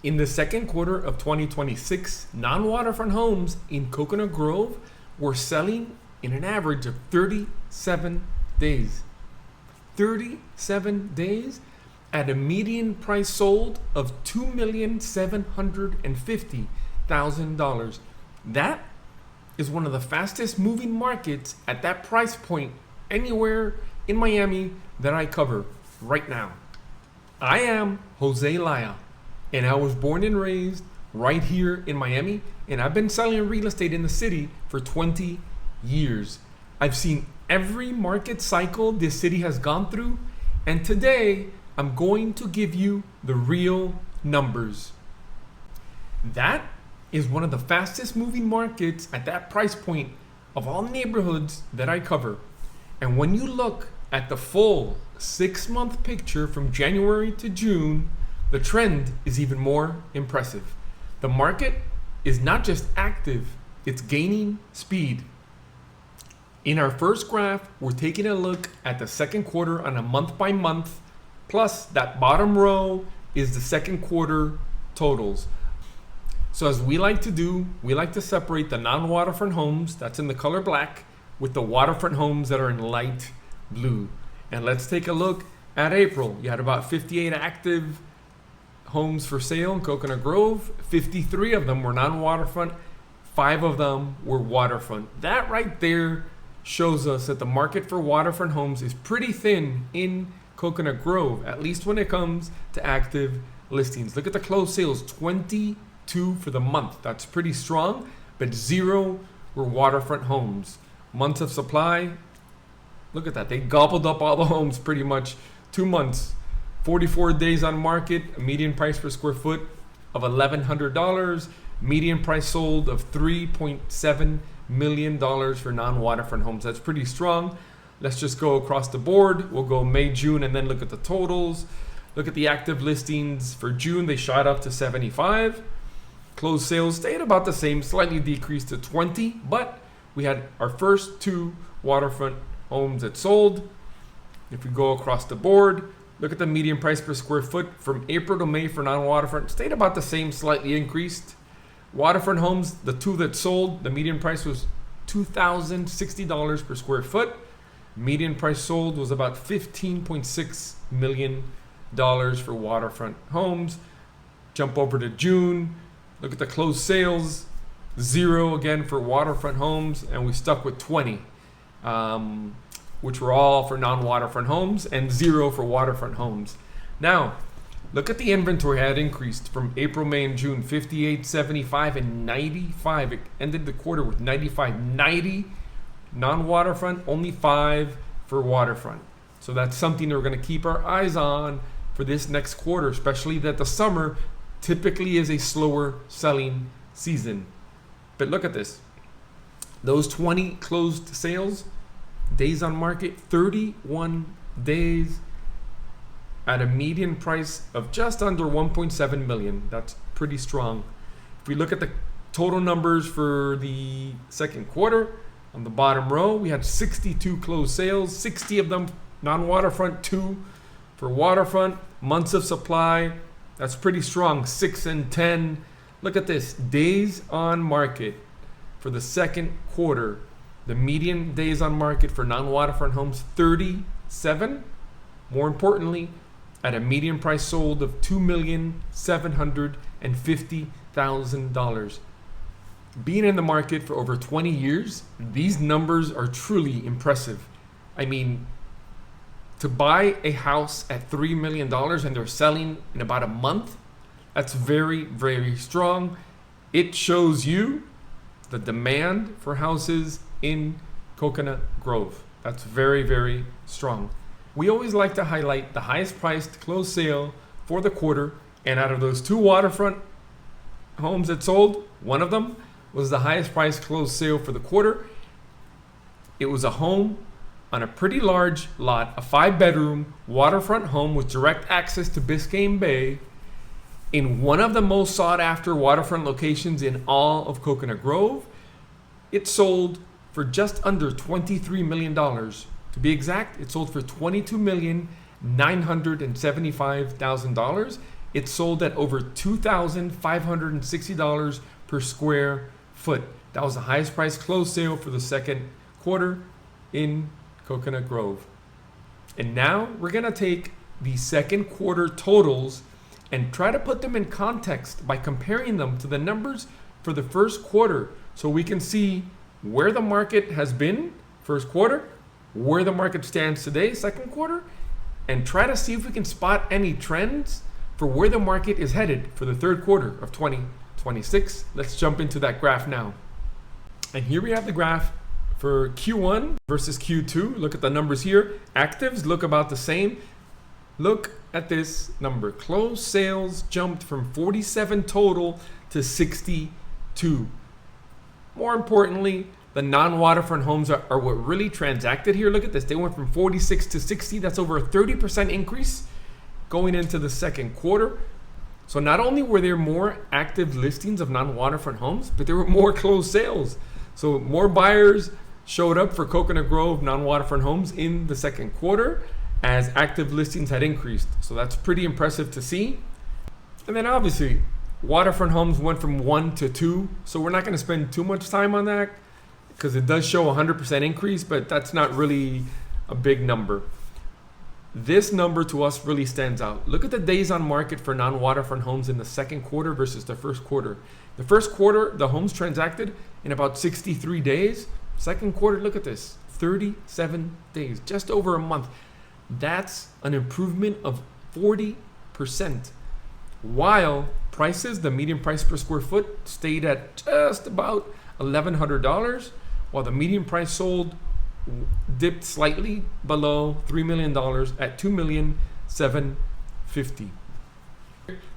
In the second quarter of 2026, non-waterfront homes in Coconut Grove were selling in an average of 37 days. 37 days at a median price sold of $2,750,000. That is one of the fastest moving markets at that price point anywhere in Miami that I cover right now. I am Jose Laya, and I was born and raised right here in Miami, and I've been selling real estate in the city for 20 years. I've seen every market cycle this city has gone through, and today I'm going to give you the real numbers. That is one of the fastest moving markets at that price point of all neighborhoods that I cover. And when you look at the full 6-month picture from January to June, the trend is even more impressive. The market is not just active, it's gaining speed. In our first graph, we're taking a look at the second quarter on a month by month, plus that bottom row is the second quarter totals. So as we like to do, we like to separate the non-waterfront homes, that's in the color black, with the waterfront homes that are in light blue. And let's take a look at April. You had about 58 active homes for sale in Coconut Grove. 53 of them were non-waterfront, 5 of them were waterfront. That right there shows us that the market for waterfront homes is pretty thin in Coconut Grove, at least when it comes to active listings. Look at the closed sales, 22 for the month. That's pretty strong, but 0 were waterfront homes. Months of supply, look at that. They gobbled up all the homes pretty much. 2 months, 44 days on market, a median price per square foot of $1,100, median price sold of $3.7 million for non-waterfront homes. That's pretty strong. Let's just go across the board. We'll go May, June, and then look at the totals. Look at the active listings for June. They shot up to 75. Closed sales stayed about the same, slightly decreased to 20, but we had our first 2 waterfront homes that sold. If we go across the board, look at the median price per square foot from April to May for non-waterfront, stayed about the same, slightly increased. Waterfront homes, the 2 that sold, the median price was $2,060 per square foot. Median price sold was about $15.6 million for waterfront homes. Jump over to June, look at the closed sales, 0 again for waterfront homes, and we stuck with 20, which were all for non-waterfront homes, and 0 for waterfront homes. Now, look at the inventory had increased from April, May, and June, 58, 75, and 95. It ended the quarter with 95, 90 non-waterfront, only 5 for waterfront. So that's something that we're going to keep our eyes on for this next quarter, especially that the summer typically is a slower selling season. But look at this. Those 20 closed sales, days on market, 31 days at a median price of just under 1.7 million. That's pretty strong. If we look at the total numbers for the second quarter, on the bottom row, we had 62 closed sales, 60 of them non-waterfront, 2 for waterfront. Months of supply, that's pretty strong, 6 and 10. Look at this, days on market for the second quarter. The median days on market for non-waterfront homes, 37. More importantly, at a median price sold of $2,750,000. Being in the market for over 20 years, these numbers are truly impressive. I mean, to buy a house at $3 million and they're selling in about a month, that's very, very strong. It shows you the demand for houses in Coconut Grove. That's very, very strong. We always like to highlight the highest priced closed sale for the quarter, and out of those 2 waterfront homes that sold, one of them was the highest priced closed sale for the quarter. It was a home on a pretty large lot, a 5-bedroom waterfront home with direct access to Biscayne Bay in one of the most sought after waterfront locations in all of Coconut Grove. It sold for just under $23 million. To be exact, it sold for $22,975,000. it sold at over $2,560 per square foot. That was the highest price closed sale for the second quarter in Coconut Grove. And now we're gonna take the second quarter totals and try to put them in context by comparing them to the numbers for the first quarter, so we can see where the market has been first quarter, where the market stands today, second quarter, and try to see if we can spot any trends for where the market is headed for the third quarter of 2026. Let's jump into that graph now. And here we have the graph for Q1 versus Q2. Look at the numbers here. Actives look about the same. Look at this number. Closed sales jumped from 47 total to 62. More importantly, the non-waterfront homes are what really transacted here. Look at this. They went from 46 to 60. That's over a 30% increase going into the second quarter. So not only were there more active listings of non-waterfront homes, but there were more closed sales. So more buyers showed up for Coconut Grove non-waterfront homes in the second quarter as active listings had increased. So that's pretty impressive to see. And then obviously, waterfront homes went from 1 to 2. So we're not going to spend too much time on that because it does show a 100% increase, but that's not really a big number. This number to us really stands out. Look at the days on market for non-waterfront homes in the second quarter versus the first quarter. The first quarter, the homes transacted in about 63 days. Second quarter, look at this, 37 days, just over a month. That's an improvement of 40%. While prices, the median price per square foot, stayed at just about $1,100, while the median price sold dipped slightly below $3 million at $2,750,000.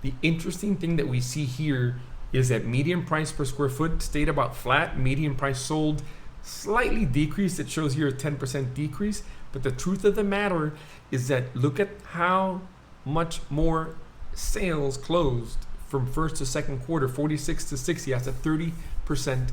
The interesting thing that we see here is that median price per square foot stayed about flat. Median price sold slightly decreased. It shows here a 10% decrease. But the truth of the matter is that look at how much more sales closed from first to second quarter, 46 to 60. That's a 30%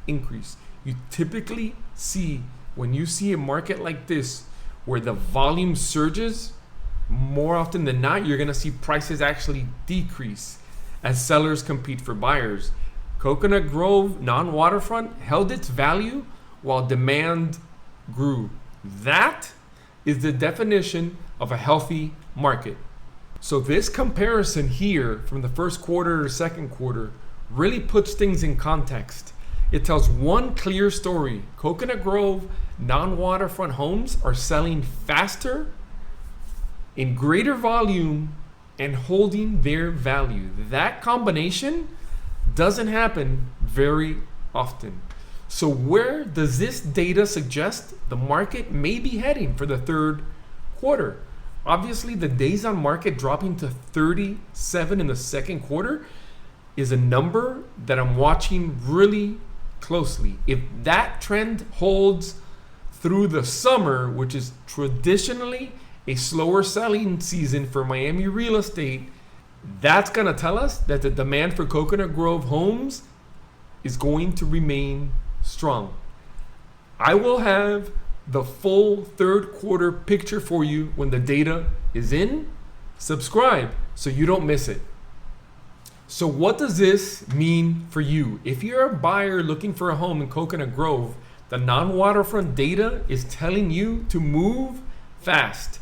increase. You typically see, when you see a market like this where the volume surges, more often than not, you're going to see prices actually decrease as sellers compete for buyers. Coconut Grove non-waterfront held its value while demand grew. That is the definition of a healthy market. So this comparison here from the first quarter to second quarter really puts things in context. It tells one clear story. Coconut Grove non-waterfront homes are selling faster, in greater volume, and holding their value. That combination doesn't happen very often. So where does this data suggest the market may be heading for the third quarter? Obviously, the days on market dropping to 37 in the second quarter is a number that I'm watching really closely. If that trend holds through the summer, which is traditionally a slower selling season for Miami real estate, that's going to tell us that the demand for Coconut Grove homes is going to remain strong. I will have the full third quarter picture for you when the data is in. Subscribe so you don't miss it. So what does this mean for you? If you're a buyer looking for a home in Coconut Grove, the non-waterfront data is telling you to move fast.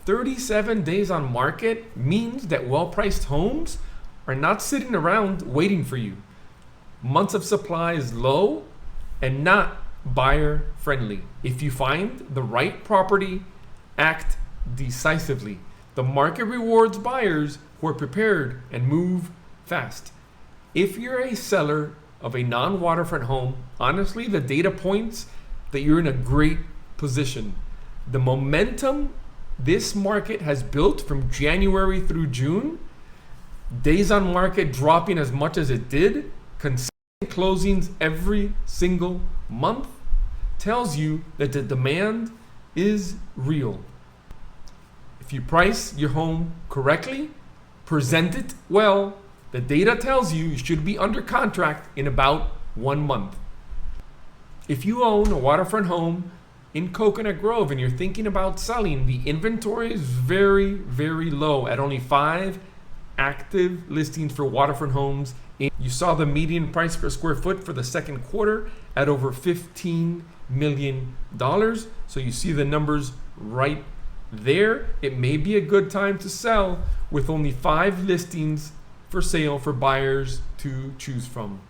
37 days on market means that well-priced homes are not sitting around waiting for you. Months of supply is low and not buyer friendly. If you find the right property, act decisively. The market rewards buyers who are prepared and move fast. If you're a seller of a non-waterfront home, honestly, the data points that you're in a great position. The momentum this market has built from January through June, days on market dropping as much as it did, consistent closings every single month, tells you that the demand is real. If you price your home correctly, present it well, the data tells you should be under contract in about 1 month. If you own a waterfront home in Coconut Grove and you're thinking about selling, the inventory is very, very low at only 5 active listings for waterfront homes. You saw the median price per square foot for the second quarter at over $15 million. So you see the numbers right there. It may be a good time to sell with only 5 listings for sale for buyers to choose from.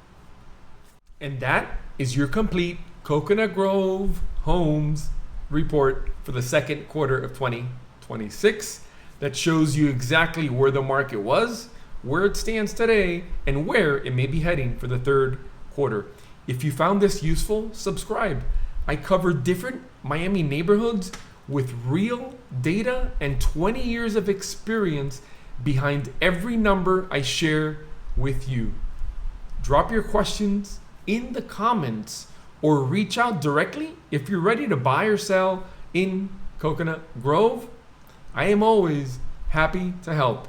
And that is your complete Coconut Grove Homes report for the second quarter of 2026. That shows you exactly where the market was, where it stands today, and where it may be heading for the third quarter. If you found this useful, subscribe. I cover different Miami neighborhoods with real data and 20 years of experience behind every number I share with you. Drop your questions in the comments or reach out directly if you're ready to buy or sell in Coconut Grove. I am always happy to help.